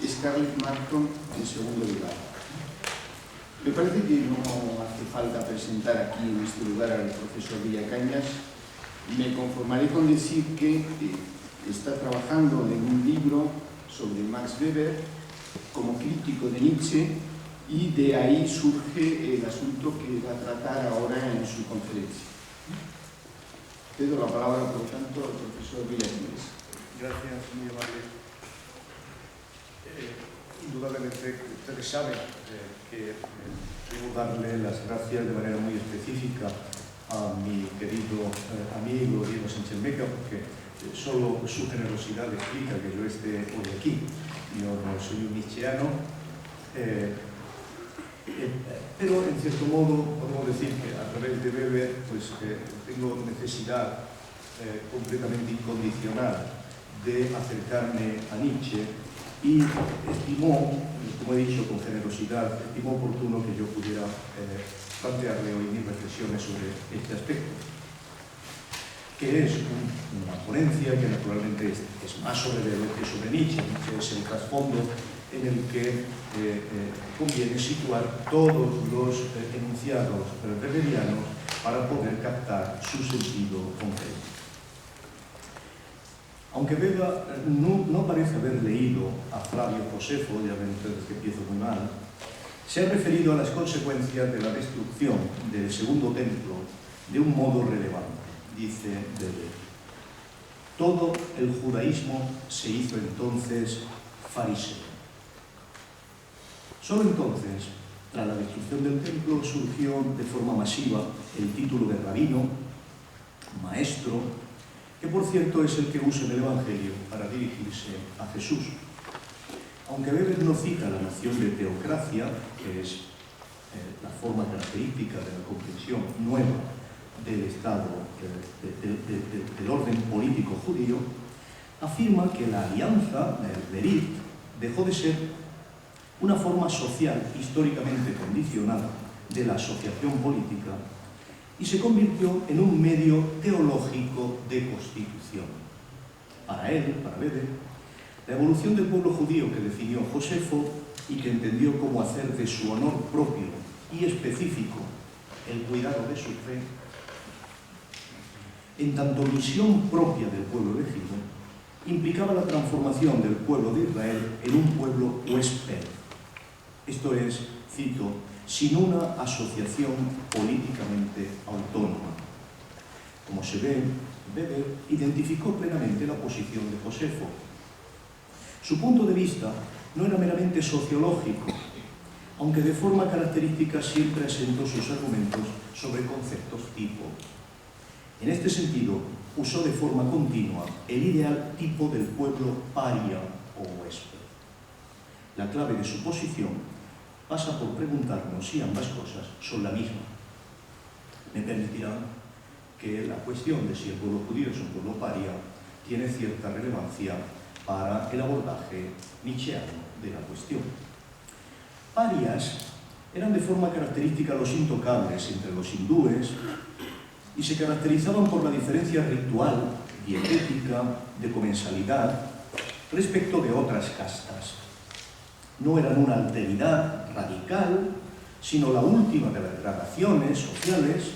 Scarlett Markham en segundo lugar. Me parece que no hace falta presentar aquí en este lugar al profesor Villacañas. Me conformaré con decir que está trabajando en un libro sobre Max Weber como crítico de Nietzsche, y de ahí surge el asunto que va a tratar ahora en su conferencia. Cedo la palabra, por lo tanto, al profesor Villacañas. Gracias, muy amable. Indudablemente, ustedes saben que debo darle las gracias de manera muy específica a mi querido amigo Diego Sánchez Meca, porque solo su generosidad explica que yo esté hoy aquí. Yo no soy un nietzscheano, pero en cierto modo podemos decir que a través de Weber pues, tengo necesidad completamente incondicional de acercarme a Nietzsche, y estimó, como he dicho con generosidad, estimó oportuno que yo pudiera plantearle hoy mis reflexiones sobre este aspecto, que es una ponencia que naturalmente es más sobre Weber que sobre Nietzsche. Nietzsche es el trasfondo en el que conviene situar todos los enunciados weberianos para poder captar su sentido concreto. Aunque Weber no parece haber leído a Flavio Josefo, ya ven ustedes que empiezo muy mal, se ha referido a las consecuencias de la destrucción del segundo templo de un modo relevante. Dice Weber: todo el judaísmo se hizo entonces fariseo. Solo entonces, tras la destrucción del templo, surgió de forma masiva el título de rabino, maestro, que por cierto es el que usa en el Evangelio para dirigirse a Jesús. Aunque Weber no cita la noción de teocracia, que es la forma característica de la comprensión nueva del Estado, del orden político judío, afirma que la alianza, el berit, dejó de ser una forma social históricamente condicionada de la asociación política y se convirtió en un medio teológico de constitución. Para él, para Weber, la evolución del pueblo judío que definió Josefo y que entendió cómo hacer de su honor propio y específico el cuidado de su fe, en tanto misión propia del pueblo elegido, implicaba la transformación del pueblo de Israel en un pueblo huésped. Esto es, cito, sin una asociación políticamente autónoma. Como se ve, Weber identificó plenamente la posición de Josefo. Su punto de vista no era meramente sociológico, aunque de forma característica siempre asentó sus argumentos sobre conceptos tipo. En este sentido, usó de forma continua el ideal tipo del pueblo paria o huésped. La clave de su posición pasa por preguntarnos si ambas cosas son la misma. Me permitirán que la cuestión de si el pueblo judío es un pueblo paria tiene cierta relevancia para el abordaje nietzscheano de la cuestión. Parias eran de forma característica los intocables entre los hindúes y se caracterizaban por la diferencia ritual, dietética, de comensalidad respecto de otras castas. No eran una alteridad radical, sino la última de las gradaciones sociales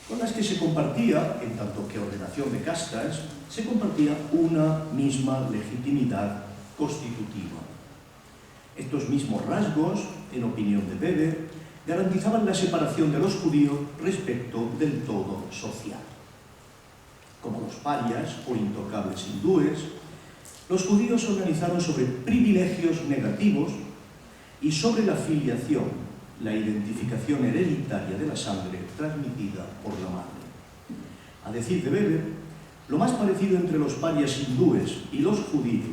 con las que se compartía, en tanto que ordenación de castas, se compartía una misma legitimidad constitutiva. Estos mismos rasgos, en opinión de Weber, garantizaban la separación de los judíos respecto del todo social. Como los parias o intocables hindúes, los judíos se organizaron sobre privilegios negativos y sobre la filiación, la identificación hereditaria de la sangre transmitida por la madre. A decir de Weber, lo más parecido entre los parias hindúes y los judíos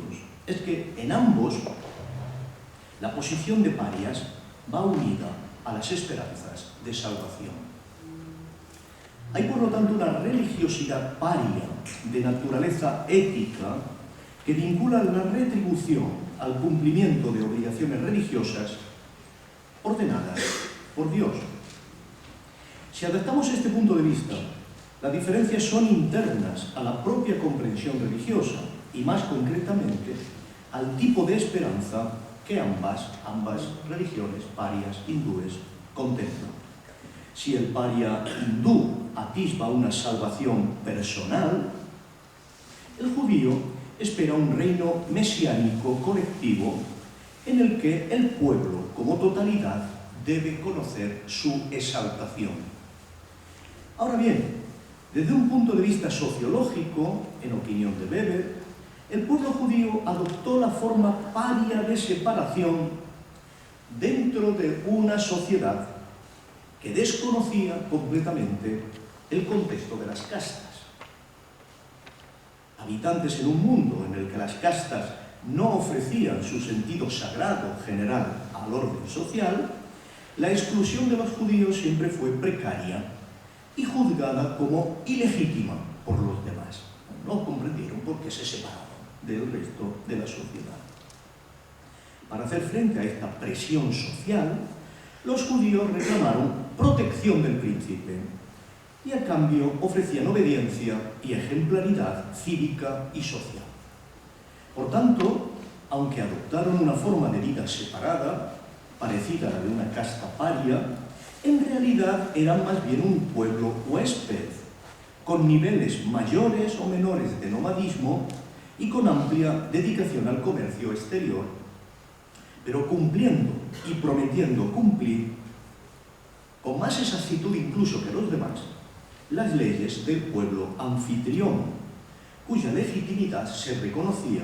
es que en ambos la posición de parias va unida a las esperanzas de salvación. Hay por lo tanto una religiosidad paria de naturaleza ética que vincula la retribución al cumplimiento de obligaciones religiosas ordenadas por Dios. Si adaptamos este punto de vista, las diferencias son internas a la propia comprensión religiosa y, más concretamente, al tipo de esperanza que ambas religiones parias hindúes contemplan. Si el paria hindú atisba una salvación personal, el judío espera un reino mesiánico colectivo en el que el pueblo como totalidad debe conocer su exaltación. Ahora bien, desde un punto de vista sociológico, en opinión de Weber, el pueblo judío adoptó la forma paria de separación dentro de una sociedad que desconocía completamente el contexto de las castas. Habitantes en un mundo en el que las castas no ofrecían su sentido sagrado general al orden social, la exclusión de los judíos siempre fue precaria y juzgada como ilegítima por los demás. No comprendieron por qué se separaban del resto de la sociedad. Para hacer frente a esta presión social, los judíos reclamaron protección del príncipe y a cambio ofrecían obediencia y ejemplaridad cívica y social. Por tanto, aunque adoptaron una forma de vida separada, parecida a la de una casta paria, en realidad eran más bien un pueblo huésped, con niveles mayores o menores de nomadismo y con amplia dedicación al comercio exterior, pero cumpliendo y prometiendo cumplir, con más exactitud incluso que los demás, las leyes del pueblo anfitrión, cuya legitimidad se reconocía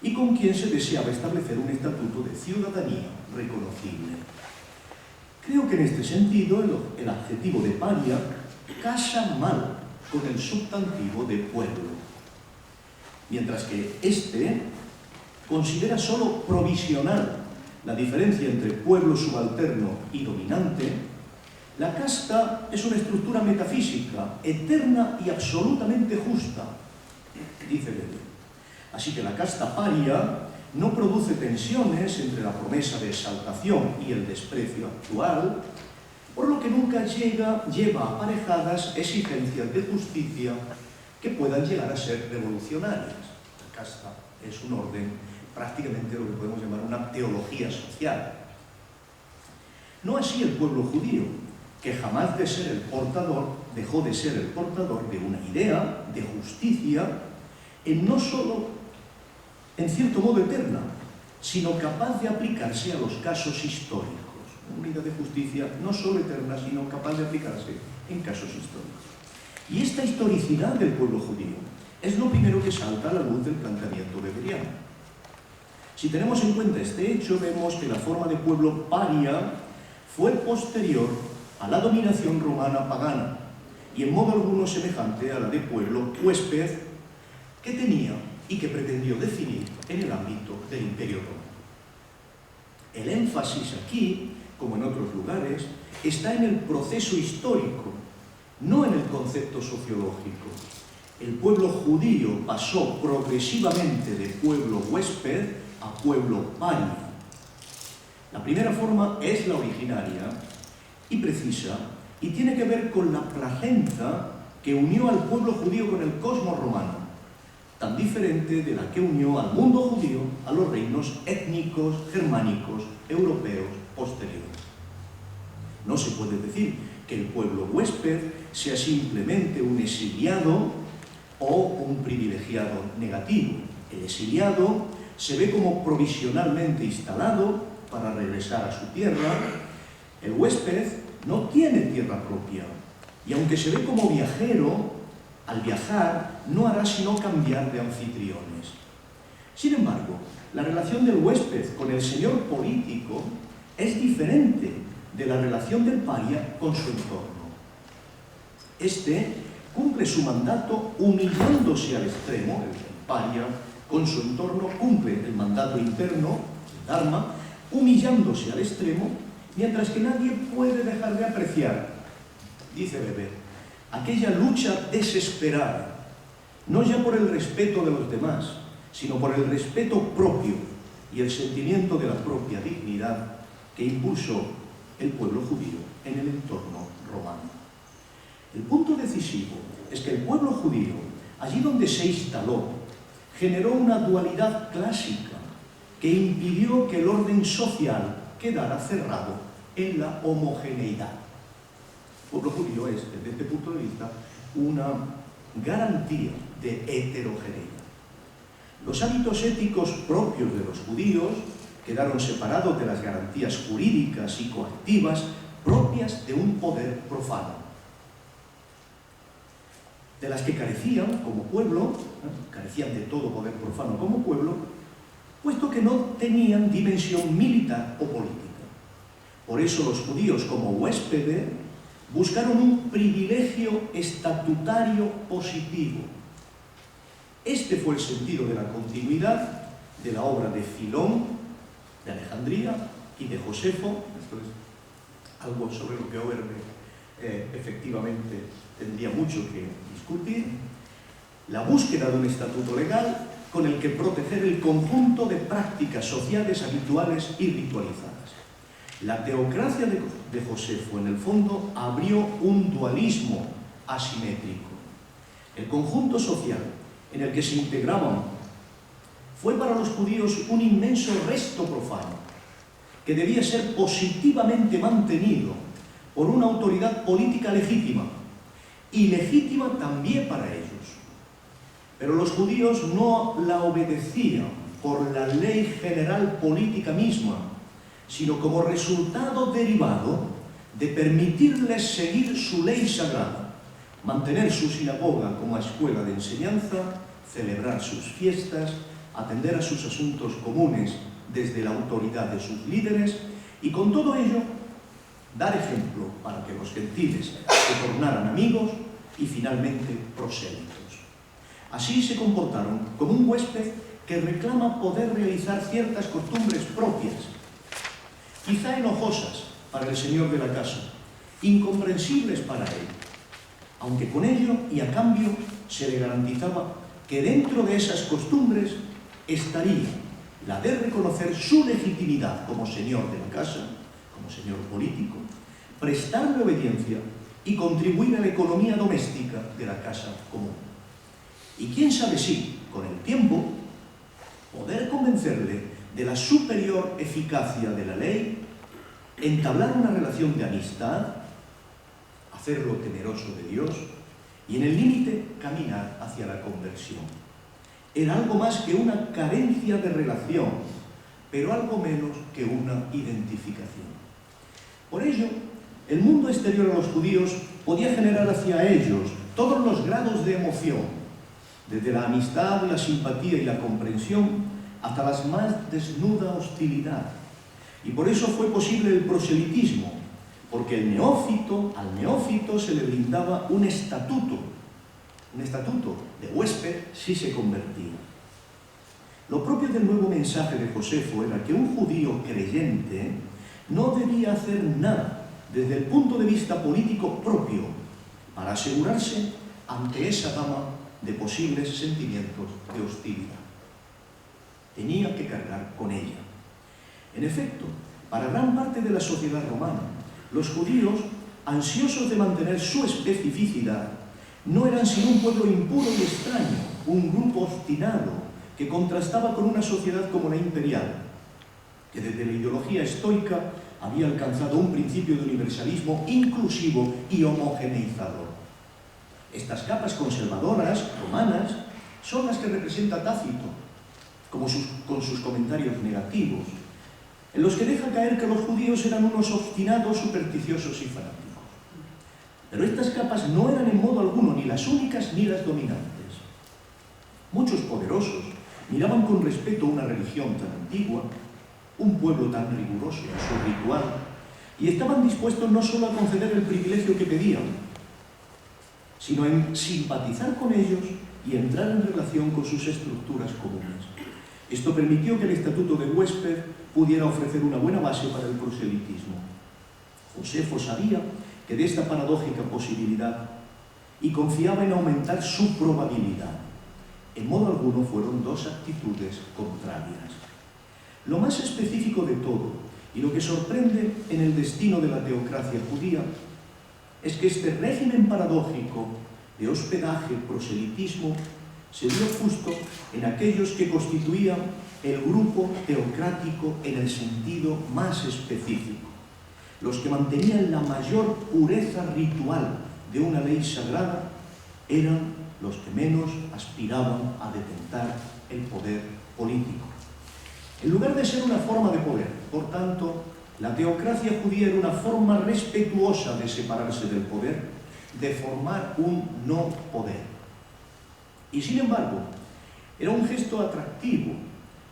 y con quien se deseaba establecer un estatuto de ciudadanía reconocible. Creo que en este sentido el adjetivo de paria casa mal con el sustantivo de pueblo, mientras que este considera solo provisional la diferencia entre pueblo subalterno y dominante. La casta es una estructura metafísica, eterna y absolutamente justa, dice Weber. Así que la casta paria no produce tensiones entre la promesa de exaltación y el desprecio actual, por lo que nunca lleva aparejadas exigencias de justicia que puedan llegar a ser revolucionarias. La casta es un orden, prácticamente lo que podemos llamar una teología social. No así el pueblo judío, que jamás dejó de ser el portador de una idea de justicia no solo en cierto modo eterna, sino capaz de aplicarse a los casos históricos. Una idea de justicia no solo eterna, sino capaz de aplicarse en casos históricos. Y esta historicidad del pueblo judío es lo primero que salta a la luz del planteamiento weberiano. Si tenemos en cuenta este hecho, vemos que la forma de pueblo paria fue posterior a la dominación romana pagana y en modo alguno semejante a la de pueblo huésped que tenía y que pretendió definir en el ámbito del Imperio Romano. El énfasis aquí, como en otros lugares, está en el proceso histórico, no en el concepto sociológico. El pueblo judío pasó progresivamente de pueblo huésped a pueblo paria. La primera forma es la originaria y precisa, y tiene que ver con la placenta que unió al pueblo judío con el cosmos romano, tan diferente de la que unió al mundo judío a los reinos étnicos, germánicos, europeos posteriores. No se puede decir que el pueblo huésped sea simplemente un exiliado o un privilegiado negativo. El exiliado se ve como provisionalmente instalado para regresar a su tierra. El huésped no tiene tierra propia y aunque se ve como viajero, al viajar no hará sino cambiar de anfitriones. Sin embargo, la relación del huésped con el señor político es diferente de la relación del paria con su entorno. Este cumple su mandato humillándose al extremo, el paria con su entorno cumple el mandato interno, el dharma, humillándose al extremo, mientras que nadie puede dejar de apreciar, dice Weber, aquella lucha desesperada, no ya por el respeto de los demás, sino por el respeto propio y el sentimiento de la propia dignidad que impulsó el pueblo judío en el entorno romano. El punto decisivo es que el pueblo judío, allí donde se instaló, generó una dualidad clásica que impidió que el orden social quedara cerrado en la homogeneidad. El pueblo judío es, desde este punto de vista, una garantía de heterogeneidad. Los hábitos éticos propios de los judíos quedaron separados de las garantías jurídicas y coactivas propias de un poder profano, de las que carecían como pueblo, carecían de todo poder profano como pueblo, puesto que no tenían dimensión militar o política. Por eso los judíos, como huéspedes, buscaron un privilegio estatutario positivo. Este fue el sentido de la continuidad de la obra de Filón, de Alejandría y de Josefo. Esto es algo sobre lo que Auerbe efectivamente tendría mucho que discutir. La búsqueda de un estatuto legal con el que proteger el conjunto de prácticas sociales habituales y ritualizadas. La teocracia de Josefo, en el fondo, abrió un dualismo asimétrico. El conjunto social en el que se integraban fue para los judíos un inmenso resto profano, que debía ser positivamente mantenido por una autoridad política legítima, y legítima también para ellos. Pero los judíos no la obedecían por la ley general política misma, sino como resultado derivado de permitirles seguir su ley sagrada, mantener su sinagoga como escuela de enseñanza, celebrar sus fiestas, atender a sus asuntos comunes desde la autoridad de sus líderes y con todo ello dar ejemplo para que los gentiles se tornaran amigos y finalmente prosélitos. Así se comportaron como un huésped que reclama poder realizar ciertas costumbres propias, quizá enojosas para el señor de la casa, incomprensibles para él, aunque con ello y a cambio se le garantizaba que dentro de esas costumbres estaría la de reconocer su legitimidad como señor de la casa, como señor político, prestarle obediencia y contribuir a la economía doméstica de la casa común. Y quién sabe si, con el tiempo, poder convencerle de la superior eficacia de la ley, entablar una relación de amistad, hacerlo temeroso de Dios y en el límite caminar hacia la conversión. Era algo más que una carencia de relación, pero algo menos que una identificación. Por ello, el mundo exterior a los judíos podía generar hacia ellos todos los grados de emoción, desde la amistad, la simpatía y la comprensión hasta la más desnuda hostilidad. Y por eso fue posible el proselitismo, porque al neófito se le brindaba un estatuto de huésped si se convertía. Lo propio del nuevo mensaje de Josefo era que un judío creyente no debía hacer nada desde el punto de vista político propio para asegurarse ante esa gama de posibles sentimientos de hostilidad. Tenía que cargar con ella. En efecto, para gran parte de la sociedad romana, los judíos, ansiosos de mantener su especificidad, no eran sino un pueblo impuro y extraño, un grupo obstinado que contrastaba con una sociedad como la imperial, que desde la ideología estoica había alcanzado un principio de universalismo inclusivo y homogeneizador. Estas capas conservadoras, romanas, son las que representa Tácito, con sus comentarios negativos, en los que deja caer que los judíos eran unos obstinados, supersticiosos y fanáticos. Pero estas capas no eran en modo alguno ni las únicas ni las dominantes. Muchos poderosos miraban con respeto una religión tan antigua, un pueblo tan riguroso en su ritual, y estaban dispuestos no solo a conceder el privilegio que pedían, sino en simpatizar con ellos y entrar en relación con sus estructuras comunes. Esto permitió que el estatuto de huésped pudiera ofrecer una buena base para el proselitismo. Josefo sabía que de esta paradójica posibilidad y confiaba en aumentar su probabilidad. En modo alguno fueron dos actitudes contrarias. Lo más específico de todo, y lo que sorprende en el destino de la teocracia judía, es que este régimen paradójico de hospedaje, proselitismo, se dio justo en aquellos que constituían el grupo teocrático en el sentido más específico, los que mantenían la mayor pureza ritual de una ley sagrada eran los que menos aspiraban a detentar el poder político. En lugar de ser una forma de poder, por tanto, la teocracia judía era una forma respetuosa de separarse del poder, de formar un no poder. Y sin embargo, era un gesto atractivo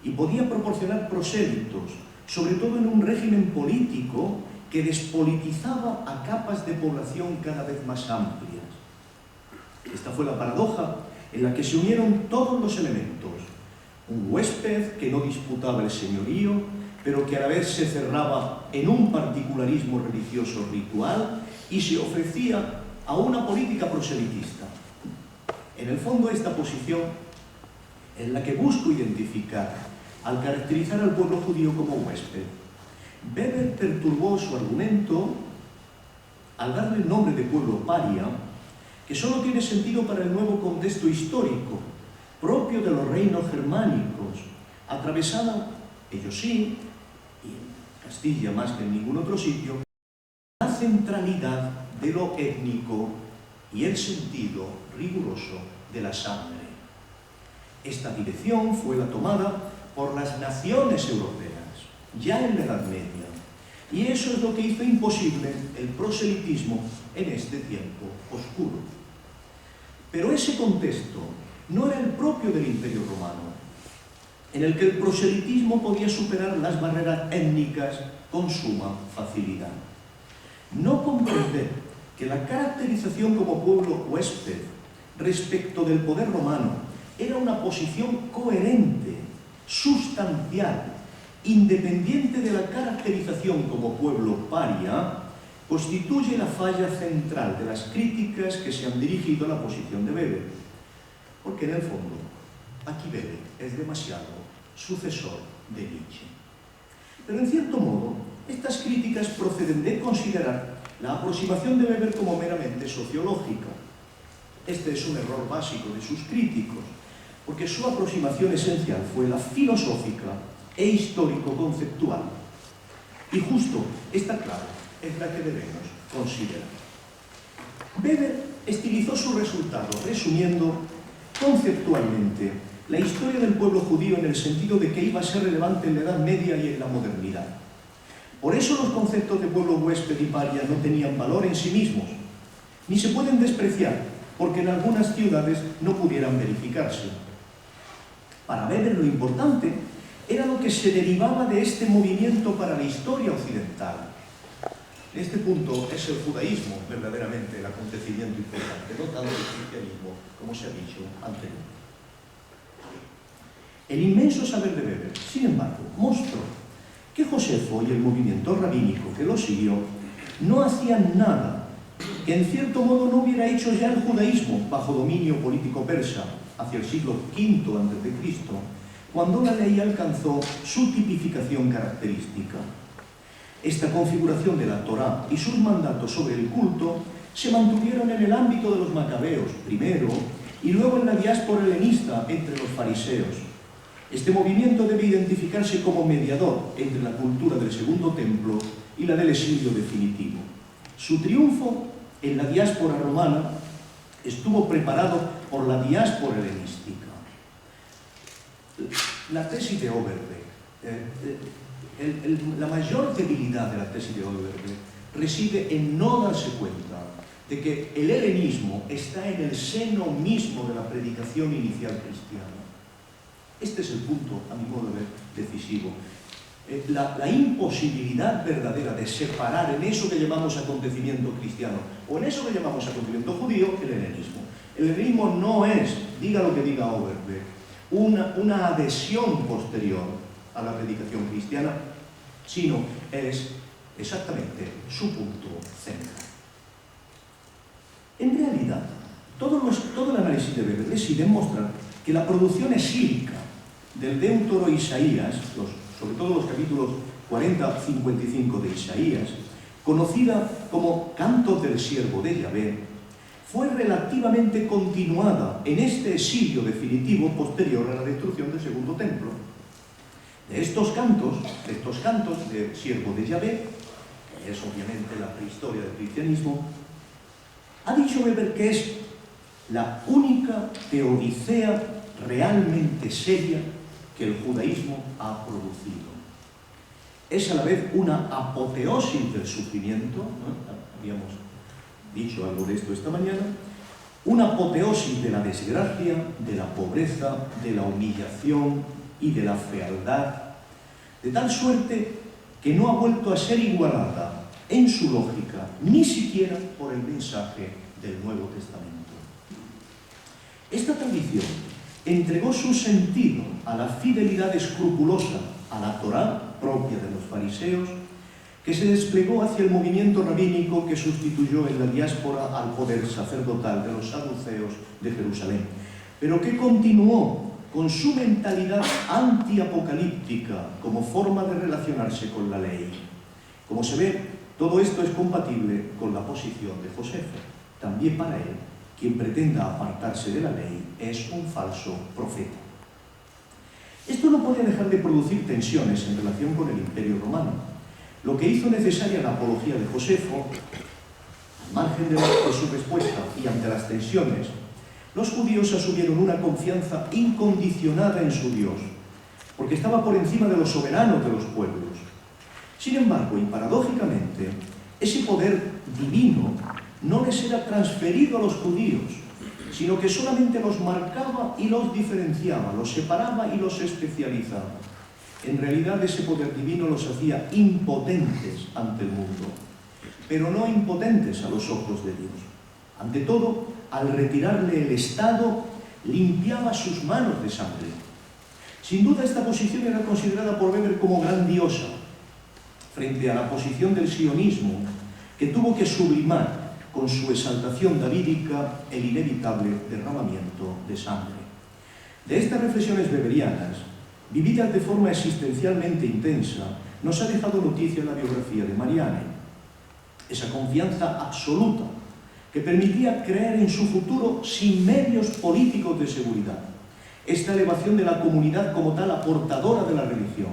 y podía proporcionar prosélitos, sobre todo en un régimen político que despolitizaba a capas de población cada vez más amplias. Esta fue la paradoja en la que se unieron todos los elementos. Un huésped que no disputaba el señorío, pero que a la vez se cerraba en un particularismo religioso ritual y se ofrecía a una política proselitista. En el fondo, esta posición en la que busco identificar al caracterizar al pueblo judío como huésped, Weber perturbó su argumento al darle el nombre de pueblo paria, que solo tiene sentido para el nuevo contexto histórico, propio de los reinos germánicos, atravesada, ellos sí, y en Castilla más que en ningún otro sitio, la centralidad de lo étnico y el sentido riguroso de la sangre. Esta dirección fue la tomada por las naciones europeas, ya en la Edad Media, y eso es lo que hizo imposible el proselitismo en este tiempo oscuro. Pero ese contexto no era el propio del Imperio Romano, en el que el proselitismo podía superar las barreras étnicas con suma facilidad. No comprender que la caracterización como pueblo huésped respecto del poder romano era una posición coherente, sustancial, independiente de la caracterización como pueblo paria, constituye la falla central de las críticas que se han dirigido a la posición de Weber. Porque en el fondo, aquí Weber es demasiado sucesor de Nietzsche. Pero en cierto modo, estas críticas proceden de considerar la aproximación de Weber como meramente sociológica. Este es un error básico de sus críticos, porque su aproximación esencial fue la filosófica e histórico-conceptual. Y justo esta clave es la que debemos considerar. Weber estilizó su resultado resumiendo conceptualmente la historia del pueblo judío en el sentido de que iba a ser relevante en la Edad Media y en la modernidad. Por eso los conceptos de pueblo huésped y paria no tenían valor en sí mismos, ni se pueden despreciar, porque en algunas ciudades no pudieran verificarse. Para Weber lo importante era lo que se derivaba de este movimiento para la historia occidental. En este punto es el judaísmo verdaderamente el acontecimiento importante, no tanto el cristianismo, como se ha dicho anteriormente. El inmenso saber de Weber, sin embargo, mostró que Josefo y el movimiento rabínico que lo siguió no hacían nada que en cierto modo no hubiera hecho ya el judaísmo bajo dominio político persa hacia el siglo V a.C., cuando la ley alcanzó su tipificación característica. Esta configuración de la Torá y sus mandatos sobre el culto se mantuvieron en el ámbito de los macabeos primero y luego en la diáspora helenista entre los fariseos. Este movimiento debe identificarse como mediador entre la cultura del Segundo Templo y la del exilio definitivo. Su triunfo en la diáspora romana estuvo preparado por la diáspora helenística. La tesis de Overbeck, la mayor debilidad de la tesis de Overbeck reside en no darse cuenta de que el helenismo está en el seno mismo de la predicación inicial cristiana. Este es el punto, a mi modo de ver, decisivo. La imposibilidad verdadera de separar en eso que llamamos acontecimiento cristiano o en eso que llamamos acontecimiento judío el helenismo. El helenismo no es, diga lo que diga Overbeck, una adhesión posterior a la predicación cristiana, sino es exactamente su punto central. En realidad, todo el análisis de Weber reside en mostrar que la producción exílica del Deutero Isaías, sobre todo los capítulos 40-55 de Isaías, conocida como Cantos del Siervo de Yahvé, fue relativamente continuada en este exilio definitivo posterior a la destrucción del Segundo Templo. De estos cantos de siervo de Yahvé, que es obviamente la prehistoria del cristianismo, ha dicho Weber que es la única teodicea realmente seria que el judaísmo ha producido. Es a la vez una apoteosis del sufrimiento, ¿no? Habíamos dicho algo de esto esta mañana, una apoteosis de la desgracia, de la pobreza, de la humillación y de la fealdad, de tal suerte que no ha vuelto a ser igualada en su lógica, ni siquiera por el mensaje del Nuevo Testamento. Esta tradición entregó su sentido a la fidelidad escrupulosa a la Torá propia de los fariseos, que se desplegó hacia el movimiento rabínico que sustituyó en la diáspora al poder sacerdotal de los saduceos de Jerusalén, pero que continuó con su mentalidad antiapocalíptica como forma de relacionarse con la ley. Como se ve, todo esto es compatible con la posición de Josefo. También para él, quien pretenda apartarse de la ley es un falso profeta. Esto no podía dejar de producir tensiones en relación con el Imperio Romano, lo que hizo necesaria la apología de Josefo. Al margen de su respuesta y ante las tensiones, los judíos asumieron una confianza incondicionada en su Dios, porque estaba por encima de los soberanos de los pueblos. Sin embargo, y paradójicamente, ese poder divino no les era transferido a los judíos, sino que solamente los marcaba y los diferenciaba, los separaba y los especializaba. En realidad, ese poder divino los hacía impotentes ante el mundo, pero no impotentes a los ojos de Dios. Ante todo, al retirarle el Estado, limpiaba sus manos de sangre. Sin duda, esta posición era considerada por Weber como grandiosa, frente a la posición del sionismo, que tuvo que sublimar con su exaltación davídica el inevitable derramamiento de sangre. De estas reflexiones weberianas, vividas de forma existencialmente intensa, nos ha dejado noticia la biografía de Marianne. Esa confianza absoluta que permitía creer en su futuro sin medios políticos de seguridad. Esta elevación de la comunidad como tal aportadora de la religión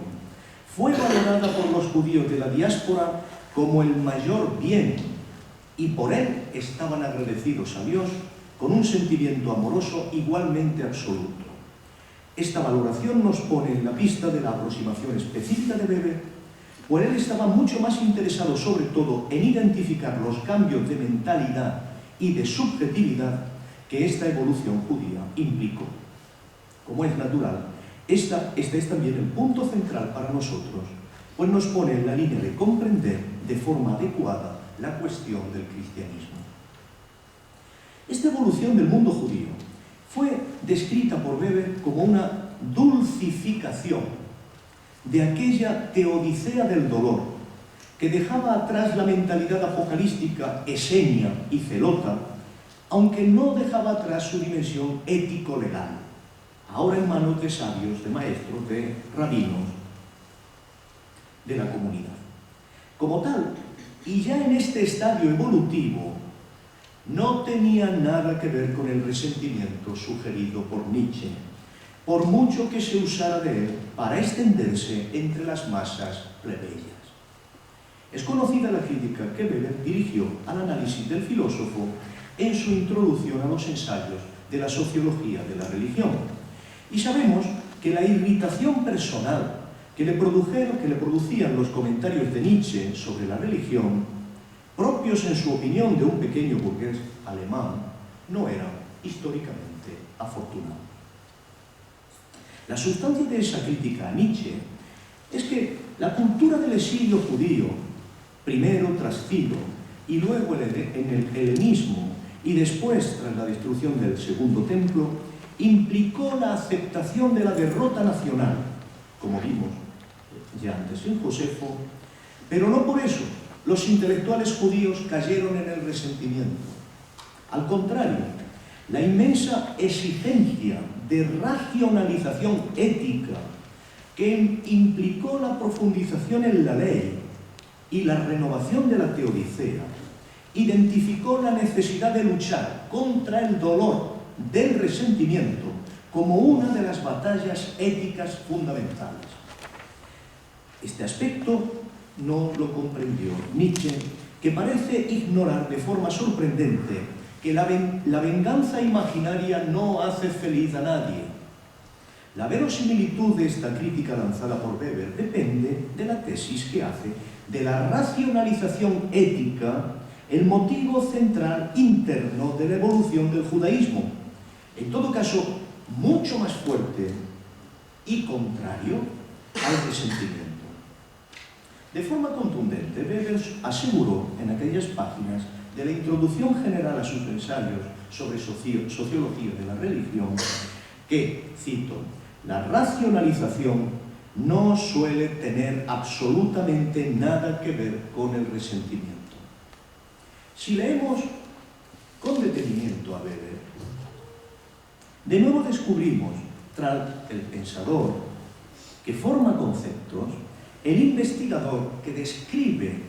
fue valorada por los judíos de la diáspora como el mayor bien, y por él estaban agradecidos a Dios con un sentimiento amoroso igualmente absoluto. Esta valoración nos pone en la pista de la aproximación específica de Weber, pues él estaba mucho más interesado sobre todo en identificar los cambios de mentalidad y de subjetividad que esta evolución judía implicó. Como es natural, este es también el punto central para nosotros, pues nos pone en la línea de comprender de forma adecuada la cuestión del cristianismo. Esta evolución del mundo judío fue descrita por Weber como una dulcificación de aquella teodicea del dolor que dejaba atrás la mentalidad apocalíptica esenia y celota, aunque no dejaba atrás su dimensión ético-legal, ahora en manos de sabios, de maestros, de rabinos de la comunidad. Como tal, y ya en este estadio evolutivo, no tenía nada que ver con el resentimiento sugerido por Nietzsche, por mucho que se usara de él para extenderse entre las masas plebeyas. Es conocida la crítica que Weber dirigió al análisis del filósofo en su introducción a los ensayos de la sociología de la religión. Y sabemos que la irritación personal que le producían los comentarios de Nietzsche sobre la religión, propios en su opinión de un pequeño burgués alemán, no eran históricamente afortunados. La sustancia de esa crítica a Nietzsche es que la cultura del exilio judío, primero tras Ciro y luego en el helenismo y después tras la destrucción del Segundo Templo, implicó la aceptación de la derrota nacional, como vimos ya antes en Josefo, pero no por eso los intelectuales judíos cayeron en el resentimiento. Al contrario, la inmensa exigencia de racionalización ética que implicó la profundización en la ley y la renovación de la teodicea identificó la necesidad de luchar contra el dolor del resentimiento como una de las batallas éticas fundamentales. Este aspecto no lo comprendió Nietzsche, que parece ignorar de forma sorprendente que la venganza imaginaria no hace feliz a nadie. La verosimilitud de esta crítica lanzada por Weber depende de la tesis que hace de la racionalización ética el motivo central interno de la evolución del judaísmo, en todo caso mucho más fuerte y contrario al resentimiento. De forma contundente, Weber aseguró en aquellas páginas de la introducción general a sus ensayos sobre sociología de la religión que, cito, la racionalización no suele tener absolutamente nada que ver con el resentimiento. Si leemos con detenimiento a Weber, de nuevo descubrimos, tras el pensador que forma conceptos, el investigador que describe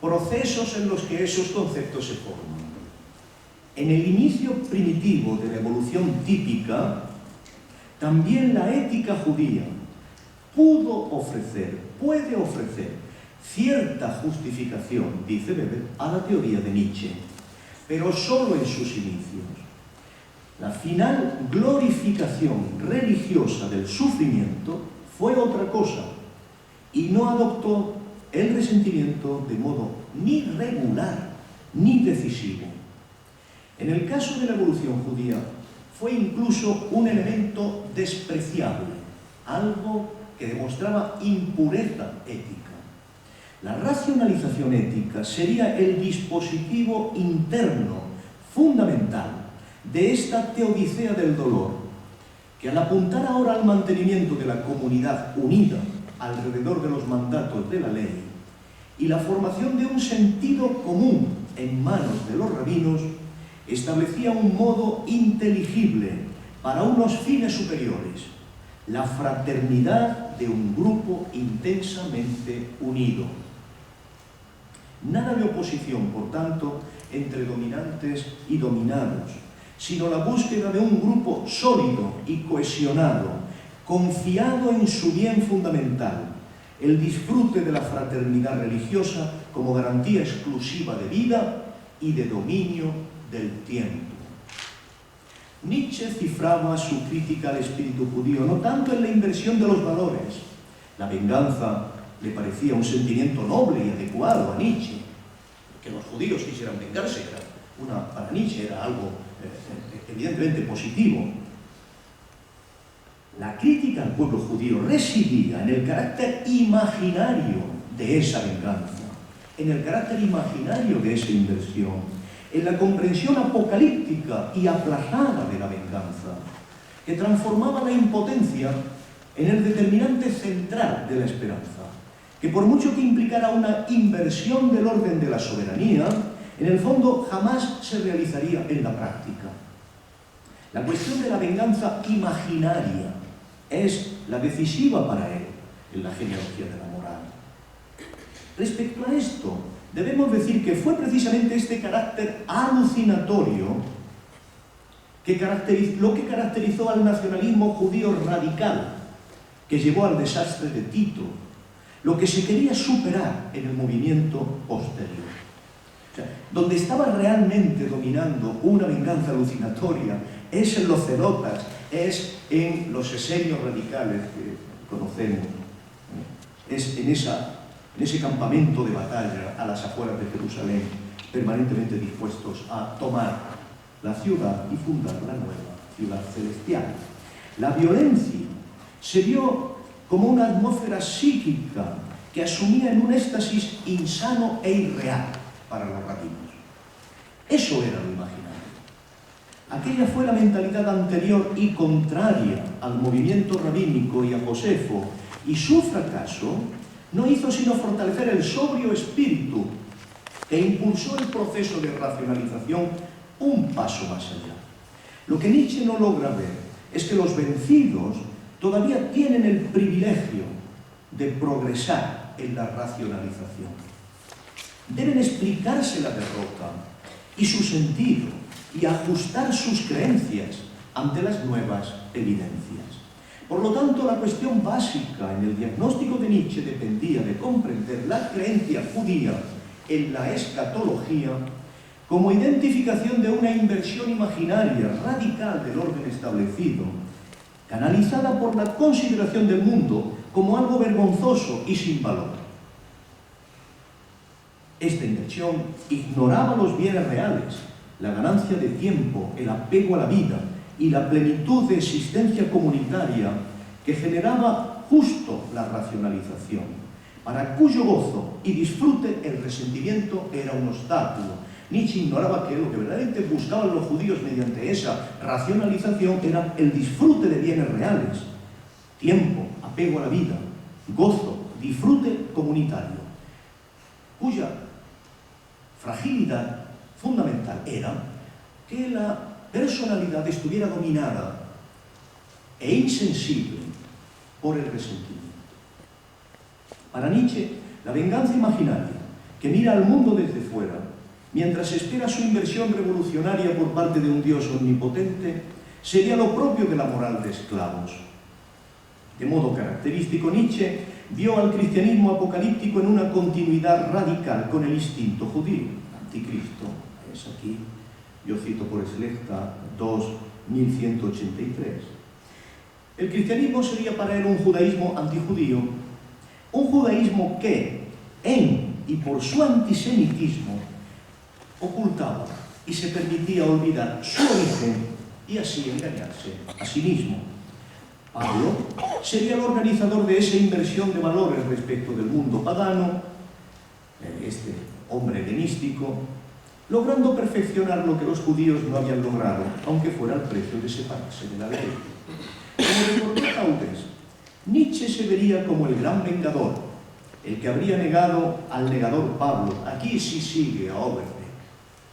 procesos en los que esos conceptos se forman. En el inicio primitivo de la evolución típica, también la ética judía puede ofrecer cierta justificación, dice Weber, a la teoría de Nietzsche, pero solo en sus inicios. La final glorificación religiosa del sufrimiento fue otra cosa y no adoptó el resentimiento de modo ni regular ni decisivo. En el caso de la evolución judía, fue incluso un elemento despreciable, algo que demostraba impureza ética. La racionalización ética sería el dispositivo interno fundamental de esta teodicea del dolor, que al apuntar ahora al mantenimiento de la comunidad unida alrededor de los mandatos de la ley y la formación de un sentido común en manos de los rabinos, establecía un modo inteligible para unos fines superiores, la fraternidad de un grupo intensamente unido. Nada de oposición, por tanto, entre dominantes y dominados, sino la búsqueda de un grupo sólido y cohesionado, confiado en su bien fundamental, el disfrute de la fraternidad religiosa como garantía exclusiva de vida y de dominio del tiempo. Nietzsche cifraba su crítica al espíritu judío no tanto en la inversión de los valores. La venganza le parecía un sentimiento noble y adecuado a Nietzsche. Que los judíos quisieran vengarse para Nietzsche era algo evidentemente positivo. La crítica al pueblo judío residía en el carácter imaginario de esa venganza, en el carácter imaginario de esa inversión, en la comprensión apocalíptica y aplazada de la venganza, que transformaba la impotencia en el determinante central de la esperanza, que por mucho que implicara una inversión del orden de la soberanía, en el fondo jamás se realizaría en la práctica. La cuestión de la venganza imaginaria es la decisiva para él en la genealogía de la moral. Respecto a esto, debemos decir que fue precisamente este carácter alucinatorio lo que caracterizó al nacionalismo judío radical, que llevó al desastre de Tito, lo que se quería superar en el movimiento posterior. O sea, donde estaba realmente dominando una venganza alucinatoria es en los celotas, es en los esenios radicales que conocemos, es en ese campamento de batalla a las afueras de Jerusalén, permanentemente dispuestos a tomar la ciudad y fundar la nueva ciudad celestial. La violencia se vio como una atmósfera psíquica que asumía en un éxtasis insano e irreal para los rabinos. Eso era lo imaginario. Aquella fue la mentalidad anterior y contraria al movimiento rabínico y a Josefo, y su fracaso no hizo sino fortalecer el sobrio espíritu que impulsó el proceso de racionalización un paso más allá. Lo que Nietzsche no logra ver es que los vencidos todavía tienen el privilegio de progresar en la racionalización. deben explicarse la derrota y su sentido y ajustar sus creencias ante las nuevas evidencias. Por lo tanto, la cuestión básica en el diagnóstico de Nietzsche dependía de comprender la creencia judía en la escatología como identificación de una inversión imaginaria radical del orden establecido, canalizada por la consideración del mundo como algo vergonzoso y sin valor. Esta inversión ignoraba los bienes reales, la ganancia de tiempo, el apego a la vida y la plenitud de existencia comunitaria que generaba justo la racionalización, para cuyo gozo y disfrute el resentimiento era un obstáculo. Nietzsche ignoraba que lo que verdaderamente buscaban los judíos mediante esa racionalización era el disfrute de bienes reales, tiempo, apego a la vida, gozo, disfrute comunitario, cuya fragilidad fundamental era que la personalidad estuviera dominada e insensible por el resentimiento. Para Nietzsche, la venganza imaginaria, que mira al mundo desde fuera, mientras espera su inversión revolucionaria por parte de un Dios omnipotente, sería lo propio de la moral de esclavos. De modo característico, Nietzsche vio al cristianismo apocalíptico en una continuidad radical con el instinto judío. Anticristo, es aquí, yo cito por Slechta 2.1183. El cristianismo sería para él un judaísmo antijudío, un judaísmo que, en y por su antisemitismo, ocultaba y se permitía olvidar su origen y así engañarse a sí mismo. Pablo sería el organizador de esa inversión de valores respecto del mundo pagano, este hombre helenístico, logrando perfeccionar lo que los judíos no habían logrado, aunque fuera al precio de separarse de la ley. Como recordó Caudes, Nietzsche se vería como el gran vengador, el que habría negado al negador Pablo. Aquí sí sigue a Overbeck.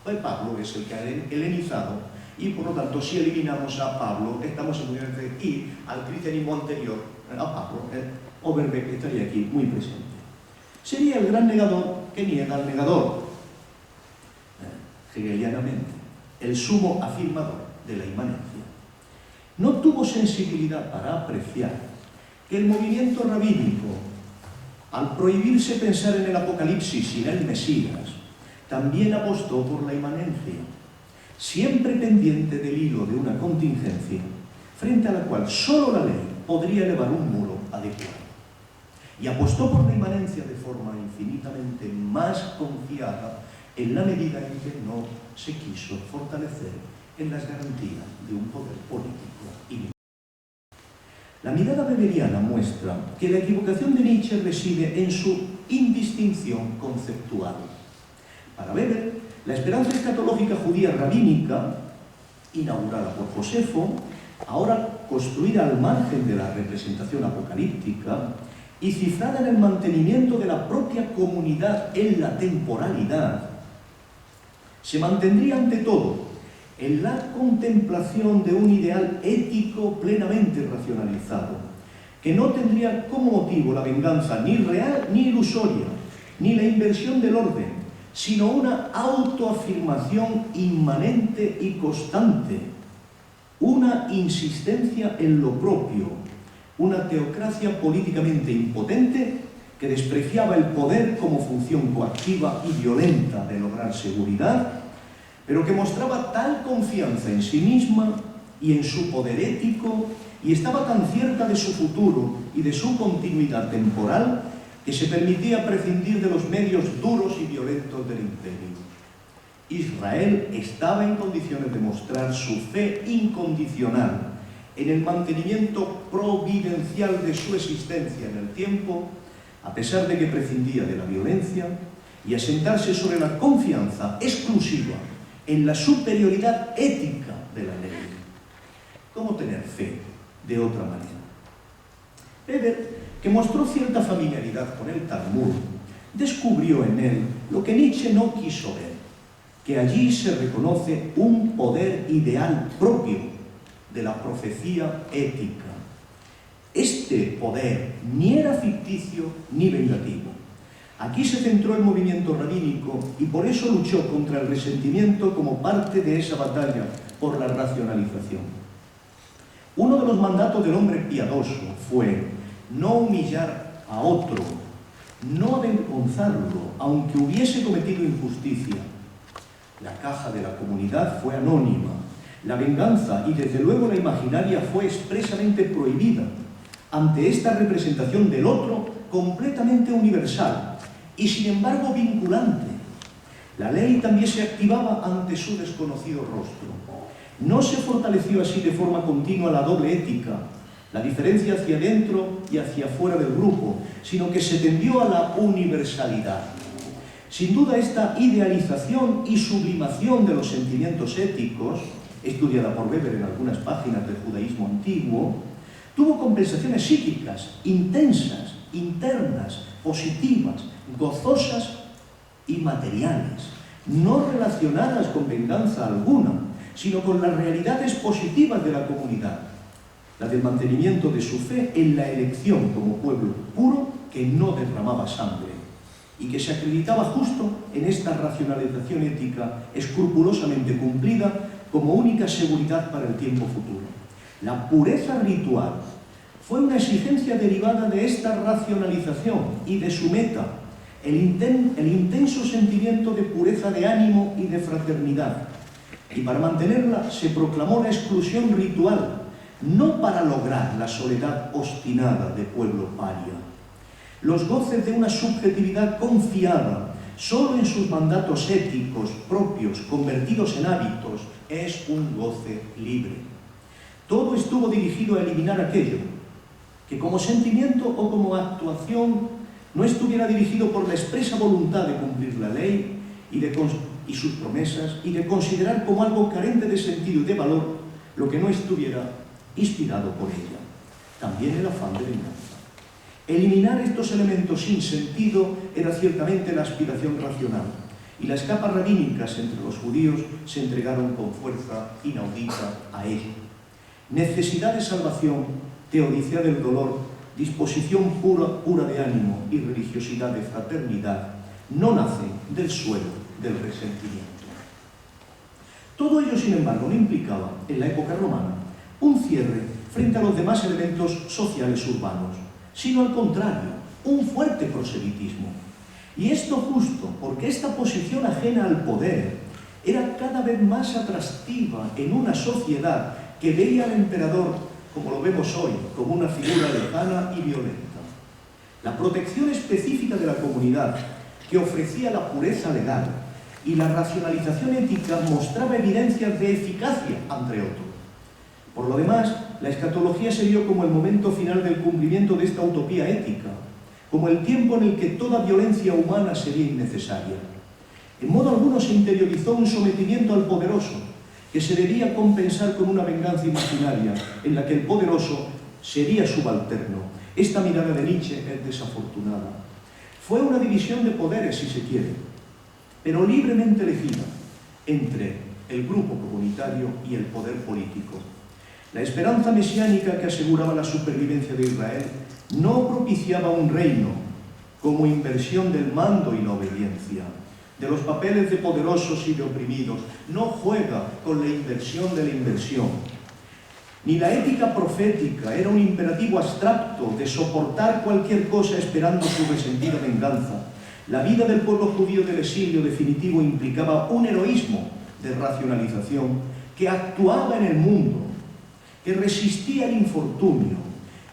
Pues Pablo es el que ha helenizado, y por lo tanto, si eliminamos a Pablo, estamos en unión de ir al cristianismo anterior a Pablo. Overbeck estaría aquí muy presente. Sería el gran negador que niega al negador, hegelianamente, el sumo afirmador de la inmanencia. No tuvo sensibilidad para apreciar que el movimiento rabínico, al prohibirse pensar en el Apocalipsis sin el Mesías, también apostó por la inmanencia, siempre pendiente del hilo de una contingencia, frente a la cual solo la ley podría elevar un muro adecuado. Y apostó por la inmanencia de forma infinitamente más confiada en la medida en que no se quiso fortalecer en las garantías de un poder político ilimitado. La mirada weberiana muestra que la equivocación de Nietzsche reside en su indistinción conceptual. Para Weber, la esperanza escatológica judía rabínica, inaugurada por Josefo, ahora construida al margen de la representación apocalíptica y cifrada en el mantenimiento de la propia comunidad en la temporalidad, se mantendría ante todo en la contemplación de un ideal ético plenamente racionalizado, que no tendría como motivo la venganza ni real ni ilusoria, ni la inversión del orden, sino una autoafirmación inmanente y constante, una insistencia en lo propio, una teocracia políticamente impotente que despreciaba el poder como función coactiva y violenta de lograr seguridad, pero que mostraba tal confianza en sí misma y en su poder ético, y estaba tan cierta de su futuro y de su continuidad temporal, que se permitía prescindir de los medios duros y violentos del imperio. Israel estaba en condiciones de mostrar su fe incondicional en el mantenimiento providencial de su existencia en el tiempo, a pesar de que prescindía de la violencia, y asentarse sobre la confianza exclusiva en la superioridad ética de la ley. ¿Cómo tener fe de otra manera? Weber, que mostró cierta familiaridad con el Talmud, descubrió en él lo que Nietzsche no quiso ver, que allí se reconoce un poder ideal propio de la profecía ética. Este poder ni era ficticio ni vengativo. Aquí se centró el movimiento rabínico y por eso luchó contra el resentimiento como parte de esa batalla por la racionalización. Uno de los mandatos del hombre piadoso fue no humillar a otro, no avergonzarlo, aunque hubiese cometido injusticia. La caja de la comunidad fue anónima. La venganza y desde luego la imaginaria fue expresamente prohibida ante esta representación del otro completamente universal y sin embargo vinculante. La ley también se activaba ante su desconocido rostro. No se fortaleció así de forma continua la doble ética, la diferencia hacia dentro y hacia fuera del grupo, sino que se tendió a la universalidad. Sin duda, esta idealización y sublimación de los sentimientos éticos, estudiada por Weber en algunas páginas del judaísmo antiguo, tuvo compensaciones psíquicas, intensas, internas, positivas, gozosas y materiales, no relacionadas con venganza alguna, sino con las realidades positivas de la comunidad, la del mantenimiento de su fe en la elección como pueblo puro que no derramaba sangre y que se acreditaba justo en esta racionalización ética escrupulosamente cumplida como única seguridad para el tiempo futuro. La pureza ritual fue una exigencia derivada de esta racionalización y de su meta, el intenso sentimiento de pureza de ánimo y de fraternidad. Y para mantenerla se proclamó la exclusión ritual, no para lograr la soledad obstinada de pueblo paria. Los goces de una subjetividad confiada solo en sus mandatos éticos propios convertidos en hábitos es un goce libre. Todo estuvo dirigido a eliminar aquello que como sentimiento o como actuación no estuviera dirigido por la expresa voluntad de cumplir la ley y sus promesas y de considerar como algo carente de sentido y de valor lo que no estuviera inspirado por ella. También el afán de venganza. Eliminar estos elementos sin sentido era ciertamente la aspiración racional, y las capas rabínicas entre los judíos se entregaron con fuerza inaudita a ello. Necesidad de salvación, teodicia del dolor, disposición pura de ánimo y religiosidad de fraternidad no nacen del suelo del resentimiento. Todo ello, sin embargo, no implicaba, en la época romana, un cierre frente a los demás elementos sociales urbanos, sino al contrario, un fuerte proselitismo. Y esto justo porque esta posición ajena al poder era cada vez más atractiva en una sociedad que veía al emperador, como lo vemos hoy, como una figura lejana y violenta. La protección específica de la comunidad, que ofrecía la pureza legal, y la racionalización ética mostraba evidencias de eficacia ante otro. Por lo demás, la escatología se vio como el momento final del cumplimiento de esta utopía ética, como el tiempo en el que toda violencia humana sería innecesaria. En modo alguno se interiorizó un sometimiento al poderoso, que se debía compensar con una venganza imaginaria, en la que el poderoso sería subalterno. Esta mirada de Nietzsche es desafortunada. Fue una división de poderes, si se quiere, pero libremente elegida entre el grupo comunitario y el poder político. La esperanza mesiánica que aseguraba la supervivencia de Israel no propiciaba un reino como inversión del mando y la obediencia, de los papeles de poderosos y de oprimidos. No juega con la inversión de la inversión. Ni la ética profética era un imperativo abstracto de soportar cualquier cosa esperando su resentida venganza. La vida del pueblo judío del exilio definitivo implicaba un heroísmo de racionalización que actuaba en el mundo, que resistía el infortunio,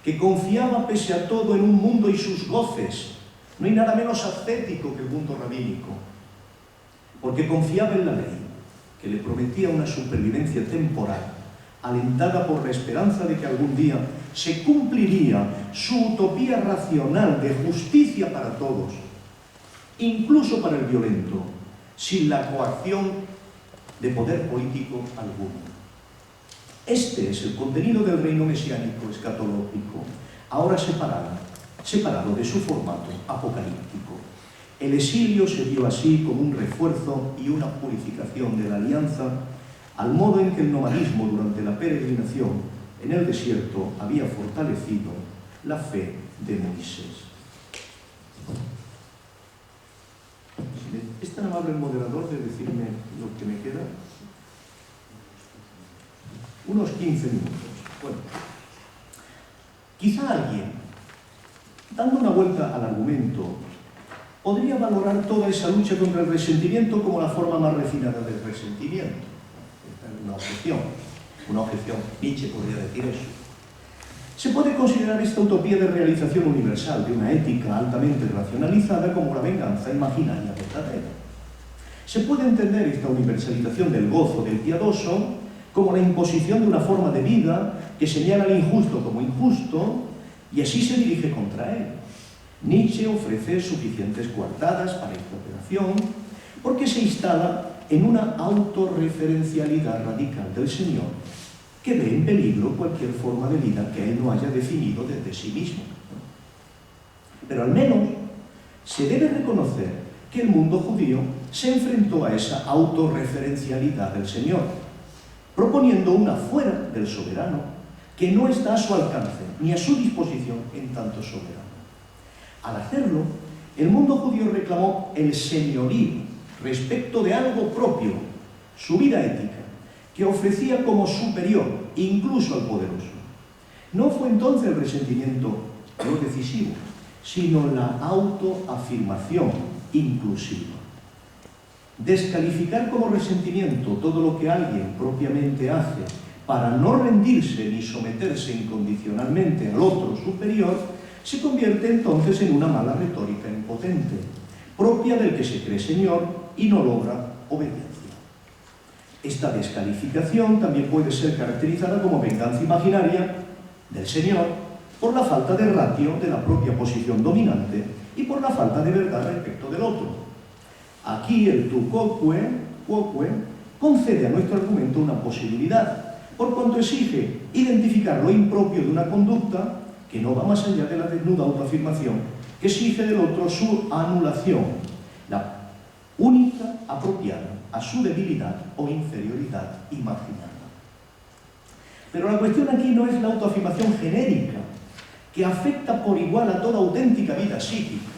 que confiaba pese a todo en un mundo y sus goces. No hay nada menos ascético que el mundo rabínico, porque confiaba en la ley, que le prometía una supervivencia temporal, alentada por la esperanza de que algún día se cumpliría su utopía racional de justicia para todos, incluso para el violento, sin la coacción de poder político alguno. Este es el contenido del reino mesiánico escatológico, ahora separado de su formato apocalíptico. El exilio se vio así como un refuerzo y una purificación de la alianza, al modo en que el nomadismo durante la peregrinación en el desierto había fortalecido la fe de Moisés. ¿Es tan amable el moderador de decirme lo que me queda? Unos 15 minutos. Bueno, quizá alguien, dando una vuelta al argumento, podría valorar toda esa lucha contra el resentimiento como la forma más refinada del resentimiento. Esta es una objeción. Nietzsche podría decir eso. Se puede considerar esta utopía de realización universal de una ética altamente racionalizada como la venganza imaginaria verdadera. Se puede entender esta universalización del gozo del piadoso como la imposición de una forma de vida que señala al injusto como injusto y así se dirige contra él. Nietzsche ofrece suficientes coartadas para esta operación porque se instala en una autorreferencialidad radical del Señor que ve en peligro cualquier forma de vida que él no haya definido desde sí mismo. Pero al menos se debe reconocer que el mundo judío se enfrentó a esa autorreferencialidad del Señor, proponiendo una fuera del soberano que no está a su alcance ni a su disposición en tanto soberano. Al hacerlo, el mundo judío reclamó el señorío respecto de algo propio, su vida ética, que ofrecía como superior incluso al poderoso. No fue entonces el resentimiento lo decisivo, sino la autoafirmación inclusiva. Descalificar como resentimiento todo lo que alguien propiamente hace para no rendirse ni someterse incondicionalmente al otro superior, se convierte entonces en una mala retórica impotente, propia del que se cree señor y no logra obediencia. Esta descalificación también puede ser caracterizada como venganza imaginaria del señor por la falta de ratio de la propia posición dominante y por la falta de verdad respecto del otro. Aquí el tu quoque concede a nuestro argumento una posibilidad, por cuanto exige identificar lo impropio de una conducta que no va más allá de la desnuda autoafirmación, que exige del otro su anulación, la única apropiada a su debilidad o inferioridad imaginada. Pero la cuestión aquí no es la autoafirmación genérica, que afecta por igual a toda auténtica vida psíquica.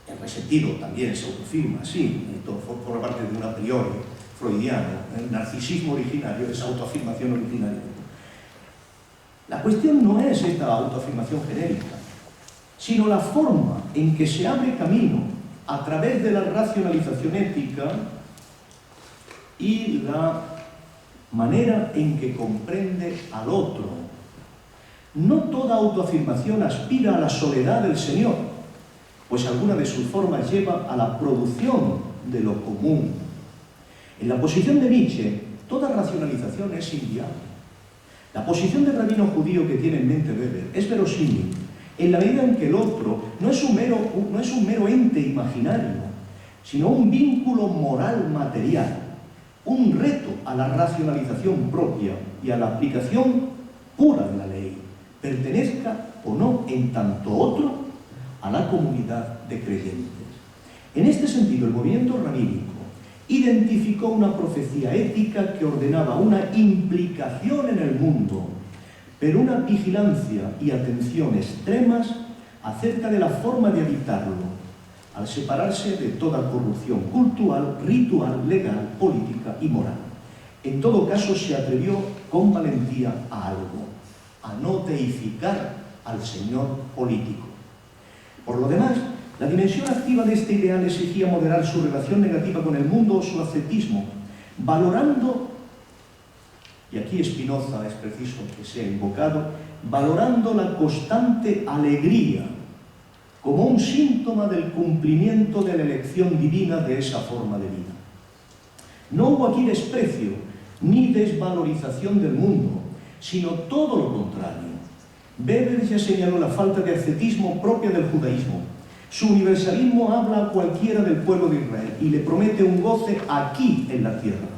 El resentido también se autoafirma, sí, por parte de un a priori freudiano, el narcisismo originario, esa autoafirmación originaria. La cuestión no es esta autoafirmación genérica, sino la forma en que se abre camino a través de la racionalización ética y la manera en que comprende al otro. No toda autoafirmación aspira a la soledad del Señor, pues alguna de sus formas lleva a la producción de lo común. En la posición de Nietzsche, toda racionalización es inviable. La posición del rabino judío que tiene en mente Weber es verosímil en la medida en que el otro no es un mero ente imaginario, sino un vínculo moral material, un reto a la racionalización propia y a la aplicación pura de la ley, pertenezca o no en tanto otro a la comunidad de creyentes. En este sentido, el movimiento rabínico identificó una profecía ética que ordenaba una implicación en el mundo, pero una vigilancia y atención extremas acerca de la forma de habitarlo, al separarse de toda corrupción cultural, ritual, legal, política y moral. En todo caso, se atrevió con valentía a algo, a no deificar al señor político. Por lo demás, la dimensión activa de este ideal exigía moderar su relación negativa con el mundo o su ascetismo, valorando, y aquí Spinoza es preciso que sea invocado, valorando la constante alegría como un síntoma del cumplimiento de la elección divina de esa forma de vida. No hubo aquí desprecio ni desvalorización del mundo, sino todo lo contrario. Weber ya señaló la falta de ascetismo propia del judaísmo. Su universalismo habla a cualquiera del pueblo de Israel y le promete un goce aquí en la tierra,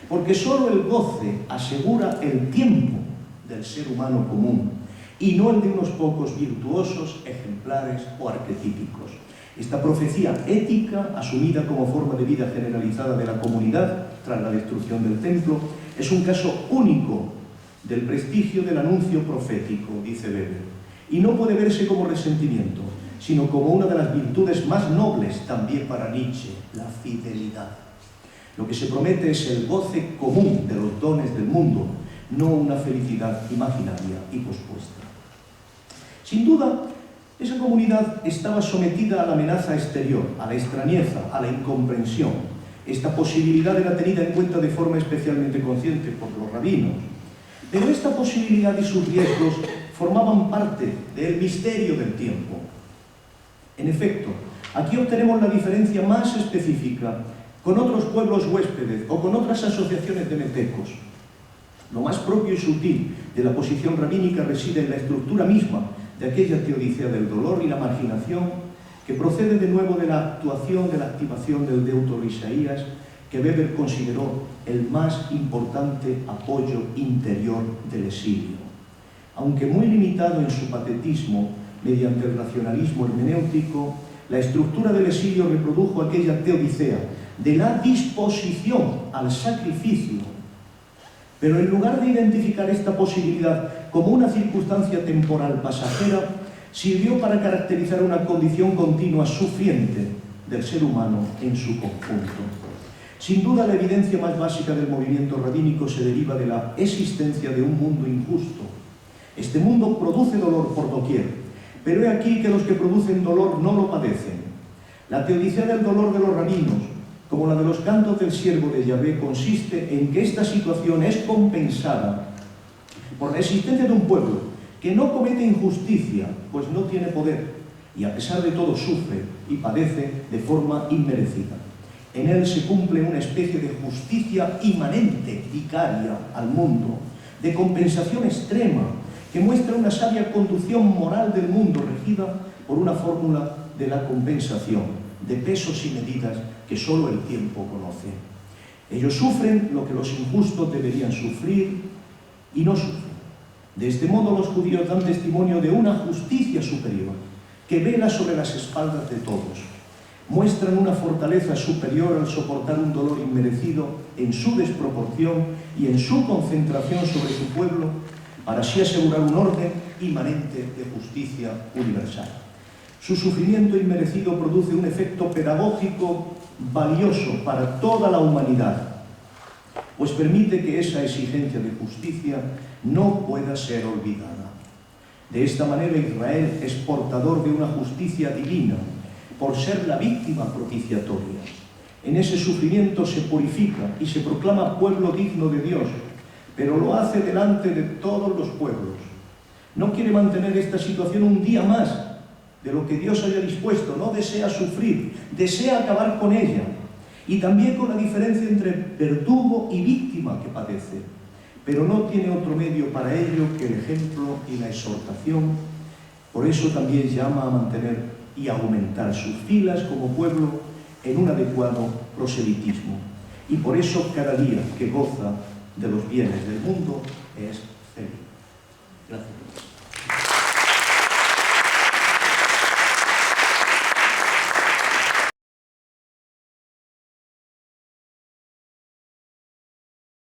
porque solo el goce asegura el tiempo del ser humano común y no el de unos pocos virtuosos, ejemplares o arquetípicos. Esta profecía ética, asumida como forma de vida generalizada de la comunidad tras la destrucción del templo, es un caso único del prestigio del anuncio profético, dice Weber, y no puede verse como resentimiento, sino como una de las virtudes más nobles también para Nietzsche, la fidelidad. Lo que se promete es el goce común de los dones del mundo, no una felicidad imaginaria y pospuesta. Sin duda, esa comunidad estaba sometida a la amenaza exterior, a la extrañeza, a la incomprensión. Esta posibilidad era tenida en cuenta de forma especialmente consciente por los rabinos. Pero esta posibilidad y sus riesgos formaban parte del misterio del tiempo. En efecto, aquí obtenemos la diferencia más específica con otros pueblos huéspedes o con otras asociaciones de metecos. Lo más propio y sutil de la posición rabínica reside en la estructura misma de aquella teodicea del dolor y la marginación que procede de nuevo de la actuación, de la activación del deutero Isaías, que Weber consideró el más importante apoyo interior del exilio. Aunque muy limitado en su patetismo, mediante el racionalismo hermenéutico, la estructura del exilio reprodujo aquella teodicea de la disposición al sacrificio. Pero en lugar de identificar esta posibilidad como una circunstancia temporal pasajera, sirvió para caracterizar una condición continua sufriente del ser humano en su conjunto. Sin duda, la evidencia más básica del movimiento rabínico se deriva de la existencia de un mundo injusto. Este mundo produce dolor por doquier, pero he aquí que los que producen dolor no lo padecen. La teodicea del dolor de los rabinos, como la de los cantos del siervo de Yahvé, consiste en que esta situación es compensada por la existencia de un pueblo que no comete injusticia, pues no tiene poder, y a pesar de todo sufre y padece de forma inmerecida. En él se cumple una especie de justicia inmanente, vicaria al mundo, de compensación extrema, que muestra una sabia conducción moral del mundo regida por una fórmula de la compensación, de pesos y medidas que solo el tiempo conoce. Ellos sufren lo que los injustos deberían sufrir y no sufren. De este modo los judíos dan testimonio de una justicia superior que vela sobre las espaldas de todos. Muestran una fortaleza superior al soportar un dolor inmerecido en su desproporción y en su concentración sobre su pueblo, para así asegurar un orden inmanente de justicia universal. Su sufrimiento inmerecido produce un efecto pedagógico valioso para toda la humanidad, pues permite que esa exigencia de justicia no pueda ser olvidada. De esta manera Israel es portador de una justicia divina, por ser la víctima propiciatoria. En ese sufrimiento se purifica y se proclama pueblo digno de Dios, pero lo hace delante de todos los pueblos. No quiere mantener esta situación un día más de lo que Dios haya dispuesto, no desea sufrir, desea acabar con ella, y también con la diferencia entre verdugo y víctima que padece, pero no tiene otro medio para ello que el ejemplo y la exhortación. Por eso también llama a mantener y aumentar sus filas como pueblo en un adecuado proselitismo. Y por eso cada día que goza de los bienes del mundo es feliz. Gracias.